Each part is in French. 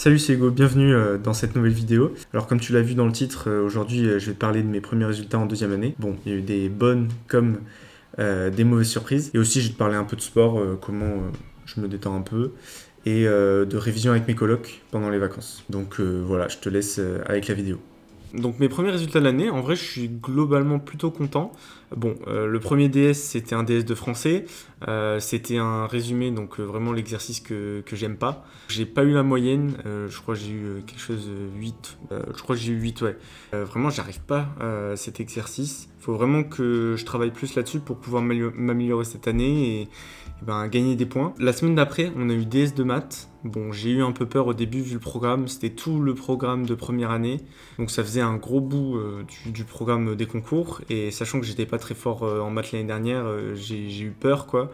Salut, c'est Hugo, bienvenue dans cette nouvelle vidéo. Alors comme tu l'as vu dans le titre, aujourd'hui je vais te parler de mes premiers résultats en deuxième année. Bon, il y a eu des bonnes comme des mauvaises surprises. Et aussi je vais te parler un peu de sport, comment je me détends un peu, et de révision avec mes colocs pendant les vacances. Donc voilà, je te laisse avec la vidéo. Donc mes premiers résultats de l'année, en vrai je suis globalement plutôt content. Bon, le premier DS c'était un DS de français, c'était un résumé, donc vraiment l'exercice que j'aime pas. J'ai pas eu la moyenne, je crois que j'ai eu quelque chose 8, je crois que j'ai eu 8, ouais. Vraiment j'arrive pas à cet exercice. Il faut vraiment que je travaille plus là-dessus pour pouvoir m'améliorer cette année et ben, gagner des points. La semaine d'après, on a eu DS de maths. Bon, j'ai eu un peu peur au début vu le programme, c'était tout le programme de première année, donc ça faisait un gros bout du programme des concours, et sachant que j'étais pas très fort en maths l'année dernière, j'ai eu peur quoi.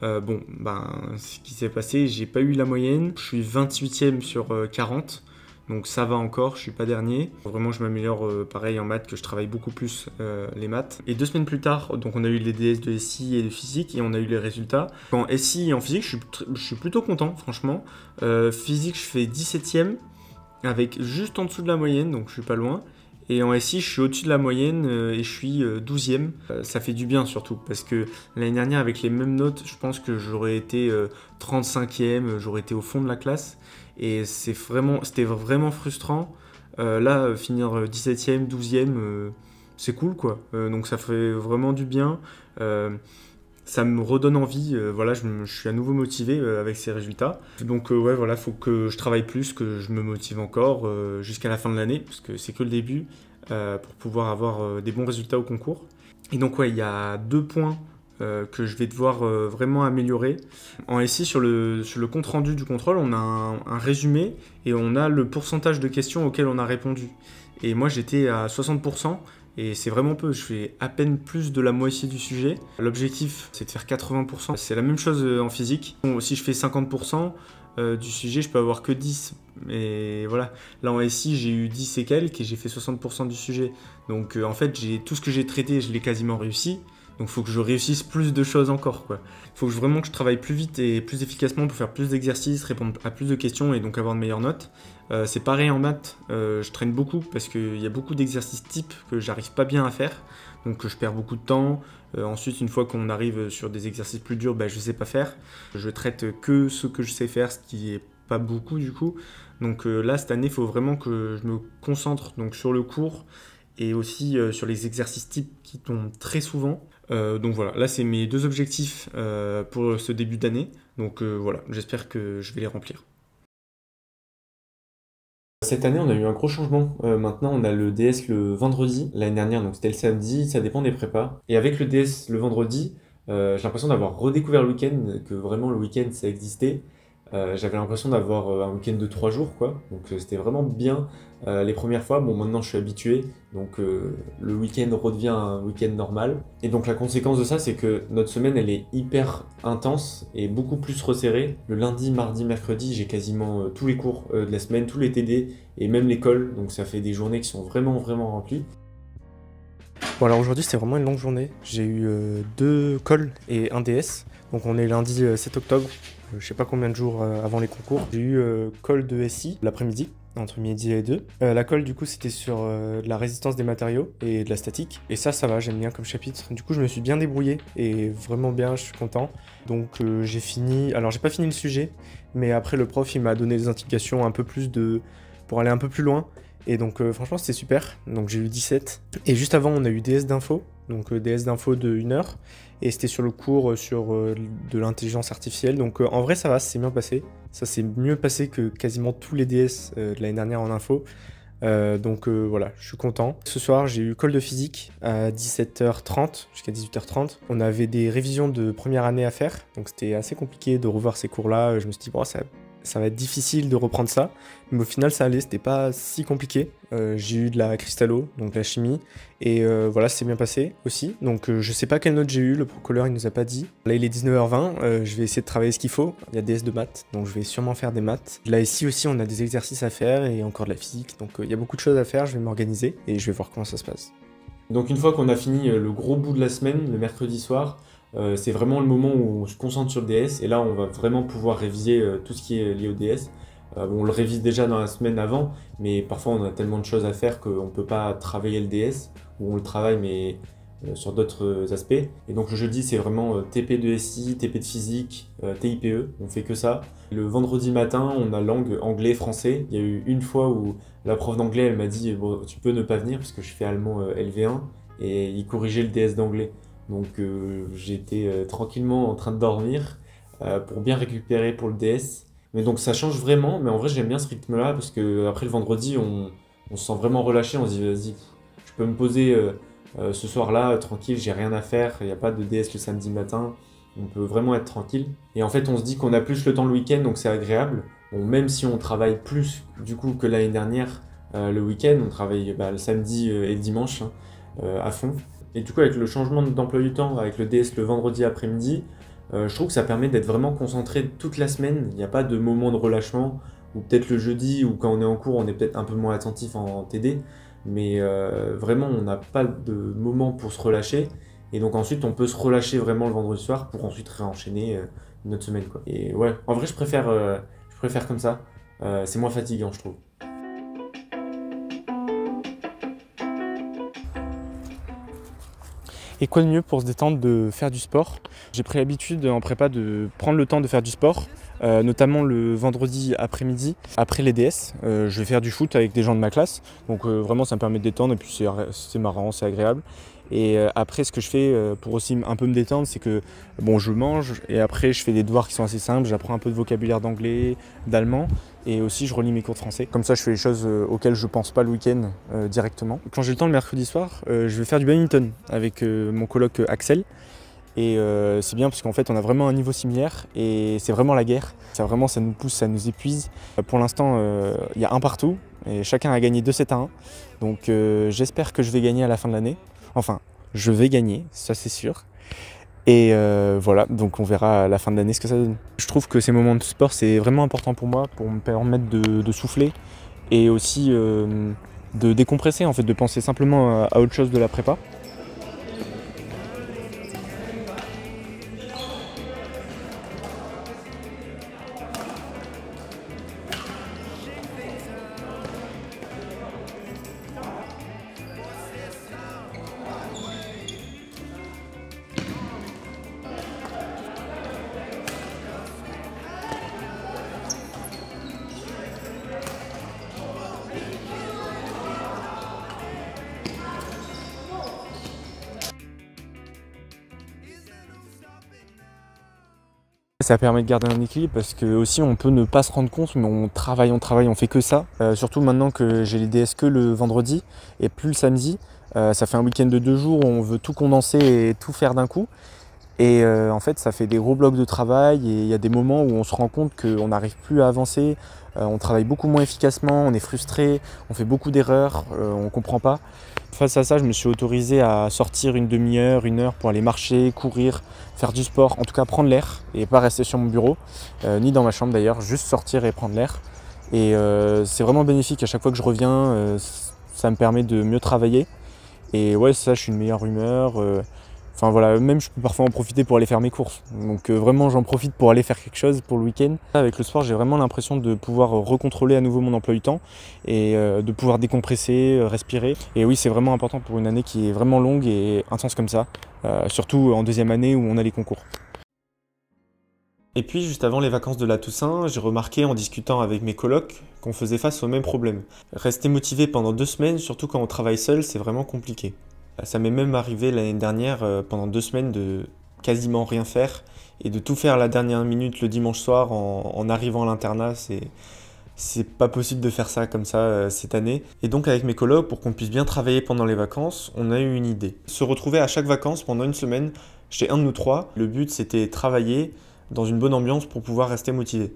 Bon, ben, ce qui s'est passé, j'ai pas eu la moyenne, je suis 28e sur 40, donc ça va encore, je suis pas dernier. Vraiment, je m'améliore pareil en maths, que je travaille beaucoup plus les maths. Et 2 semaines plus tard, donc on a eu les DS de SI et de physique, et on a eu les résultats. En SI et en physique, je suis plutôt content, franchement. Physique, je fais 17e, avec juste en dessous de la moyenne, donc je suis pas loin. Et en SI, je suis au-dessus de la moyenne et je suis 12e. Ça fait du bien surtout, parce que l'année dernière, avec les mêmes notes, je pense que j'aurais été 35e, j'aurais été au fond de la classe. Et c'était vraiment frustrant. Là, finir 17e, 12e, c'est cool quoi. Donc ça fait vraiment du bien. Ça me redonne envie, voilà, je suis à nouveau motivé avec ces résultats. Donc ouais, voilà, faut que je travaille plus, que je me motive encore jusqu'à la fin de l'année, parce que c'est que le début, pour pouvoir avoir des bons résultats au concours. Et donc ouais, il y a 2 points que je vais devoir vraiment améliorer. En SI, sur le compte-rendu du contrôle, on a un résumé et on a le pourcentage de questions auxquelles on a répondu. Et moi, j'étais à 60%. Et c'est vraiment peu, je fais à peine plus de la moitié du sujet. L'objectif, c'est de faire 80%. C'est la même chose en physique. Bon, si je fais 50% du sujet, je peux avoir que 10. Et voilà, là en SI, j'ai eu 10 et quelques et j'ai fait 60% du sujet. Donc en fait, tout ce que j'ai traité, je l'ai quasiment réussi. Donc il faut que je réussisse plus de choses encore, quoi. Il faut vraiment que je travaille plus vite et plus efficacement pour faire plus d'exercices, répondre à plus de questions et donc avoir de meilleures notes. C'est pareil en maths, je traîne beaucoup parce qu'il y a beaucoup d'exercices types que j'arrive pas bien à faire, donc je perds beaucoup de temps. Ensuite, une fois qu'on arrive sur des exercices plus durs, je sais pas faire. Je traite que ce que je sais faire, ce qui est pas beaucoup du coup. Donc là, cette année, il faut vraiment que je me concentre donc, sur le cours et aussi sur les exercices types qui tombent très souvent. Donc voilà, là c'est mes 2 objectifs pour ce début d'année. Donc voilà, j'espère que je vais les remplir. Cette année, on a eu un gros changement. Maintenant, on a le DS le vendredi. L'année dernière, donc c'était le samedi, ça dépend des prépas. Et avec le DS le vendredi, j'ai l'impression d'avoir redécouvert le week-end, que vraiment le week-end ça existait. J'avais l'impression d'avoir un week-end de 3 jours, quoi. Donc c'était vraiment bien les premières fois. Bon, maintenant je suis habitué, donc le week-end redevient un week-end normal. Et donc la conséquence de ça, c'est que notre semaine, elle est hyper intense et beaucoup plus resserrée. Le lundi, mardi, mercredi, j'ai quasiment tous les cours de la semaine, tous les TD et même l'école. Donc ça fait des journées qui sont vraiment remplies. Bon alors aujourd'hui c'était vraiment une longue journée, j'ai eu 2 calls et un DS, donc on est lundi 7 octobre, je sais pas combien de jours avant les concours. J'ai eu call de SI l'après-midi, entre midi et 2. La call du coup c'était sur de la résistance des matériaux et de la statique, et ça va, j'aime bien comme chapitre. Du coup je me suis bien débrouillé, et vraiment bien, je suis content. Donc j'ai fini, alors j'ai pas fini le sujet, mais après le prof il m'a donné des indications un peu plus pour aller un peu plus loin. Et donc franchement c'était super, donc j'ai eu 17. Et juste avant on a eu DS d'info, donc DS d'info de 1 heure, et c'était sur le cours sur de l'intelligence artificielle, donc en vrai ça va, c'est bien passé. Ça s'est mieux passé que quasiment tous les DS de l'année dernière en info. Donc voilà, je suis content. Ce soir j'ai eu call de physique à 17h30 jusqu'à 18h30. On avait des révisions de première année à faire, donc c'était assez compliqué de revoir ces cours là. Je me suis dit bon, ça va être difficile de reprendre ça, mais au final ça allait, c'était pas si compliqué. J'ai eu de la cristallo, donc la chimie, et voilà, c'est bien passé aussi. Donc je sais pas quelle note j'ai eu, le procoleur il nous a pas dit. Là il est 19h20, je vais essayer de travailler ce qu'il faut. Il y a DS de maths, donc je vais sûrement faire des maths. Là ici aussi on a des exercices à faire et encore de la physique, donc il y a beaucoup de choses à faire, je vais m'organiser et je vais voir comment ça se passe. Donc une fois qu'on a fini le gros bout de la semaine, le mercredi soir, c'est vraiment le moment où on se concentre sur le DS, et là on va vraiment pouvoir réviser tout ce qui est lié au DS. On le révise déjà dans la semaine avant, mais parfois on a tellement de choses à faire qu'on ne peut pas travailler le DS, ou on le travaille mais sur d'autres aspects. Et donc le jeudi c'est vraiment TP de SI, TP de physique, TIPE, on fait que ça. Le vendredi matin on a langue anglais, français. Il y a eu une fois où la prof d'anglais elle m'a dit bon, tu peux ne pas venir parce que je fais allemand LV1 et il corrigeait le DS d'anglais. Donc j'étais tranquillement en train de dormir pour bien récupérer pour le DS. Mais donc ça change vraiment, mais en vrai j'aime bien ce rythme-là parce que après le vendredi on se sent vraiment relâché, on se dit vas-y, je peux me poser ce soir-là tranquille, j'ai rien à faire, il n'y a pas de DS le samedi matin, on peut vraiment être tranquille. Et en fait on se dit qu'on a plus le temps le week-end donc c'est agréable. Bon, même si on travaille plus du coup que l'année dernière le week-end, on travaille le samedi et le dimanche hein, à fond. Et du coup avec le changement d'emploi du temps, avec le DS le vendredi après-midi, je trouve que ça permet d'être vraiment concentré toute la semaine. Il n'y a pas de moment de relâchement, ou peut-être le jeudi, ou quand on est en cours, on est peut-être un peu moins attentif en TD. Mais vraiment, on n'a pas de moment pour se relâcher. Et donc ensuite, on peut se relâcher vraiment le vendredi soir pour ensuite réenchaîner notre semaine, quoi. Et ouais, en vrai, je préfère comme ça. C'est moins fatigant, je trouve. Et quoi de mieux pour se détendre de faire du sport? J'ai pris l'habitude en prépa de prendre le temps de faire du sport, notamment le vendredi après-midi, après les DS. Je vais faire du foot avec des gens de ma classe, donc vraiment ça me permet de détendre et puis c'est marrant, c'est agréable. Et après ce que je fais pour aussi un peu me détendre, c'est que bon, je mange et après je fais des devoirs qui sont assez simples, j'apprends un peu de vocabulaire d'anglais, d'allemand et aussi je relis mes cours de français. Comme ça je fais les choses auxquelles je pense pas le week-end directement. Quand j'ai le temps le mercredi soir, je vais faire du badminton avec mon coloc Axel. Et c'est bien parce qu'en fait on a vraiment un niveau similaire et c'est vraiment la guerre. Ça nous pousse, ça nous épuise. Pour l'instant il y a un partout et chacun a gagné 2-7-1. Donc j'espère que je vais gagner à la fin de l'année. Enfin, je vais gagner, ça c'est sûr. Et voilà, donc on verra à la fin de l'année ce que ça donne. Je trouve que ces moments de sport c'est vraiment important pour moi, pour me permettre de souffler et aussi de décompresser, en fait, de penser simplement à autre chose de la prépa. Ça permet de garder un équilibre parce que aussi on peut ne pas se rendre compte, mais on travaille, on fait que ça. Surtout maintenant que j'ai les DS que le vendredi et plus le samedi. Ça fait un week-end de 2 jours où on veut tout condenser et tout faire d'un coup. Et en fait ça fait des gros blocs de travail et il y a des moments où on se rend compte qu'on n'arrive plus à avancer, on travaille beaucoup moins efficacement, on est frustré, on fait beaucoup d'erreurs, on ne comprend pas. Face à ça, je me suis autorisé à sortir une demi-heure, 1 heure pour aller marcher, courir, faire du sport, en tout cas prendre l'air et pas rester sur mon bureau, ni dans ma chambre d'ailleurs, juste sortir et prendre l'air. Et c'est vraiment bénéfique, à chaque fois que je reviens, ça me permet de mieux travailler. Et ouais, ça, je suis une meilleure humeur. Enfin voilà, même je peux parfois en profiter pour aller faire mes courses. Donc vraiment j'en profite pour aller faire quelque chose pour le week-end. Avec le sport, j'ai vraiment l'impression de pouvoir recontrôler à nouveau mon emploi du temps et de pouvoir décompresser, respirer. Et oui, c'est vraiment important pour une année qui est vraiment longue et intense comme ça, surtout en deuxième année où on a les concours. Et puis juste avant les vacances de la Toussaint, j'ai remarqué en discutant avec mes colocs qu'on faisait face au même problème. Rester motivé pendant 2 semaines, surtout quand on travaille seul, c'est vraiment compliqué. Ça m'est même arrivé l'année dernière, pendant 2 semaines, de quasiment rien faire et de tout faire à la dernière minute le dimanche soir en arrivant à l'internat. C'est pas possible de faire ça comme ça cette année. Et donc avec mes colocs, pour qu'on puisse bien travailler pendant les vacances, on a eu une idée. Se retrouver à chaque vacances pendant 1 semaine chez un de nous 3. Le but c'était travailler dans une bonne ambiance pour pouvoir rester motivé.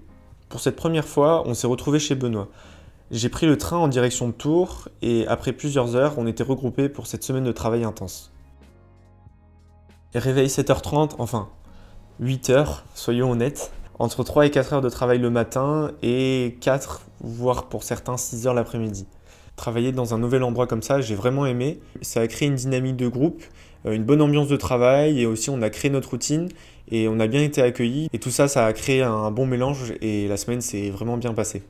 Pour cette première fois, on s'est retrouvé chez Benoît. J'ai pris le train en direction de Tours et après plusieurs heures, on était regroupés pour cette semaine de travail intense. Et réveil 7h30, enfin 8h, soyons honnêtes, entre 3 et 4 heures de travail le matin et 4, voire pour certains 6 heures l'après-midi. Travailler dans un nouvel endroit comme ça, j'ai vraiment aimé. Ça a créé une dynamique de groupe, une bonne ambiance de travail et aussi on a créé notre routine et on a bien été accueillis. Et tout ça, ça a créé un bon mélange et la semaine s'est vraiment bien passée.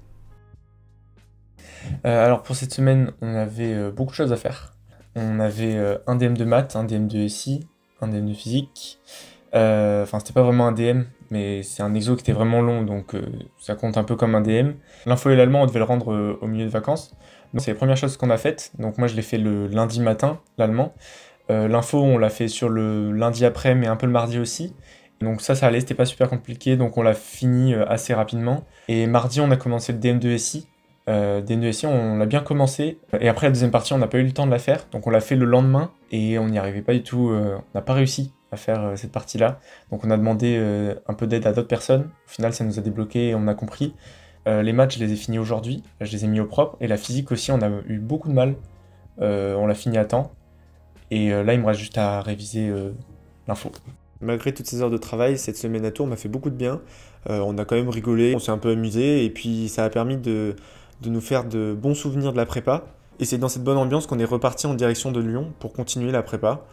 Alors pour cette semaine, on avait beaucoup de choses à faire. On avait un DM de maths, un DM de SI, un DM de physique. Enfin, c'était pas vraiment un DM, mais c'est un exo qui était vraiment long, donc ça compte un peu comme un DM. L'info et l'allemand, on devait le rendre au milieu de vacances. Donc c'est les premières choses qu'on a faites. Donc moi, je l'ai fait le lundi matin, l'allemand. L'info, on l'a fait sur le lundi après, mais un peu le mardi aussi. Donc ça allait, c'était pas super compliqué, donc on l'a fini assez rapidement. Et mardi, on a commencé le DM2 SI. DM2 SI, on l'a bien commencé. Et après, la deuxième partie, on n'a pas eu le temps de la faire. Donc on l'a fait le lendemain, et on n'y arrivait pas du tout. On n'a pas réussi à faire cette partie-là. Donc on a demandé un peu d'aide à d'autres personnes. Au final, ça nous a débloqué et on a compris. Les maths, je les ai finis aujourd'hui. Je les ai mis au propre. Et la physique aussi, on a eu beaucoup de mal. On l'a fini à temps. Et là, il me reste juste à réviser l'info. Malgré toutes ces heures de travail, cette semaine à Tours m'a fait beaucoup de bien. On a quand même rigolé, on s'est un peu amusé et puis ça a permis de nous faire de bons souvenirs de la prépa. Et c'est dans cette bonne ambiance qu'on est reparti en direction de Lyon pour continuer la prépa.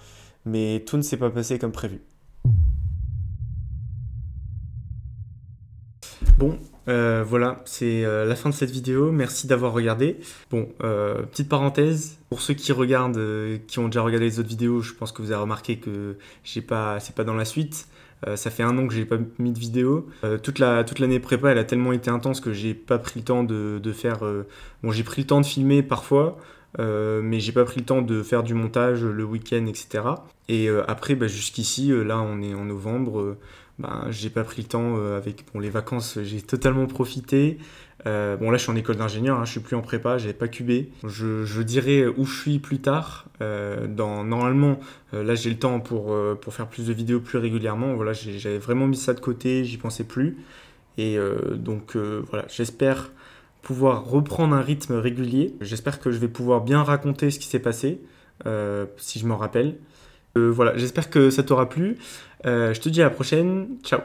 Mais tout ne s'est pas passé comme prévu. Bon, voilà, c'est la fin de cette vidéo. Merci d'avoir regardé. Bon, petite parenthèse, pour ceux qui regardent, qui ont déjà regardé les autres vidéos, je pense que vous avez remarqué que c'est pas dans la suite. Ça fait 1 an que j'ai pas mis de vidéo. Toute l'année prépa, elle a tellement été intense que j'ai pas pris le temps de faire. Bon, j'ai pris le temps de filmer parfois, mais j'ai pas pris le temps de faire du montage le week-end, etc. Et après, bah, jusqu'ici, là, on est en novembre. Ben, j'ai pas pris le temps avec bon, les vacances, j'ai totalement profité. Bon, là, je suis en école d'ingénieur, hein, je suis plus en prépa, j'avais pas cubé. Je dirai où je suis plus tard. Normalement, là, j'ai le temps pour faire plus de vidéos plus régulièrement. Voilà, j'avais vraiment mis ça de côté, j'y pensais plus. Et donc, voilà, j'espère pouvoir reprendre un rythme régulier. J'espère que je vais pouvoir bien raconter ce qui s'est passé, si je m'en rappelle. Voilà, j'espère que ça t'aura plu. Je te dis à la prochaine. Ciao.